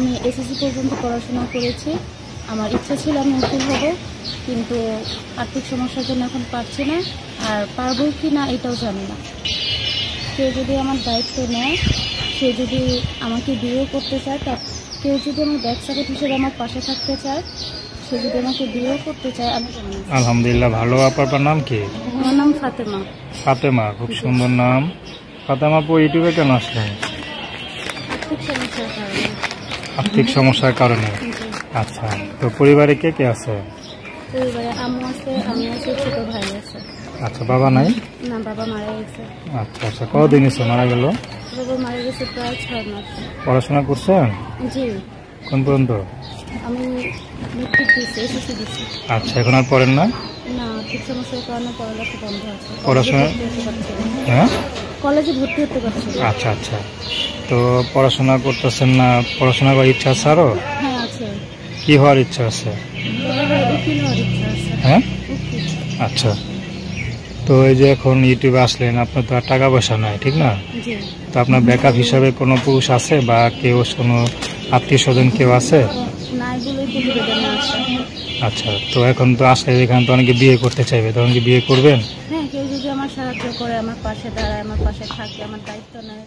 আমি এসএসসি পর্যন্ত পড়াশোনা করেছি। আমার ইচ্ছা ছিল আমি উকিল হব, কিন্তু আর্থিক সমস্যার জন্য এখন পারছি না, আর পারবো কি না এটাও জানি না। কেউ যদি আমার দায়িত্ব নেয়, সে যদি আমাকে বিয়েও করতে চায়, তা কেউ যদি আমার ব্যাক সাপোর্ট হিসেবে আমার পাশে থাকতে চায়, সে যদি আমাকে বিয়েও করতে চায়, আমি জানি না। আলহামদুলিল্লাহ। ভালো। আপনার নাম কি? আমার নাম ফাতেমা। ফাতেমা, খুব সুন্দর নাম। ফাতেমা আপু, ইউটিউবে কেন আসলেন? আর্থিক সমস্যার কারণে। আর্থিক সমস্যার কারণে। জি। আচ্ছা, তো পরিবারে কে কে আছে? পরিবারে আম্মু আছে, আমি আছে, ছোট ভাই আছে। আচ্ছা, বাবা নাই? না, বাবা মারা গেছে। আচ্ছা আচ্ছা, কতদিন হয়েছে মারা গেল? বাবা মারা গেছে প্রায় 6 মাস। পড়াশোনা করছেন? জি, কোন পর্যন্ত? আমি মেট্রিক দিচ্ছি, এসএসসি দিচ্ছি। আচ্ছা, এখন আর পড়েন না? না, আর্থিক সমস্যার কারণে পড়ালেখা বন্ধ আছে। পড়াশোনা? হ্যাঁ, কলেজে ভর্তি হতে পারছি না। আচ্ছা আচ্ছা। তো পড়াশোনা করতেছেন না, পড়াশোনা করার ইচ্ছা আছে আরো? হ্যাঁ আছে, কি হওয়ার ইচ্ছা আছে? উকিল হওয়ার ইচ্ছা আছে। হ্যাঁ, উকিল। আচ্ছা। তো এই যে এখন ইউটিউবে আসলেন, আপনার তো আর টাকা পয়সা নাই, ঠিক না? জি। তো আপনার ব্যাকআপ হিসাবে কোনো পুরুষ আছে বা কেউ, কোনো আত্মীয় স্বজন কেউ আছে? না, এগুলোই প্রতিবেদনে আছে। আচ্ছা, তো এখন তো আসলে এখানে তো অনেকে বিয়ে করতে চাইবে, তখন কি বিয়ে করবেন? হ্যাঁ, কেউ যদি আমার সাহায্য করে, আমার পাশে দাঁড়ায়, আমার পাশে থাকে, আমার দায়িত্ব নেয়,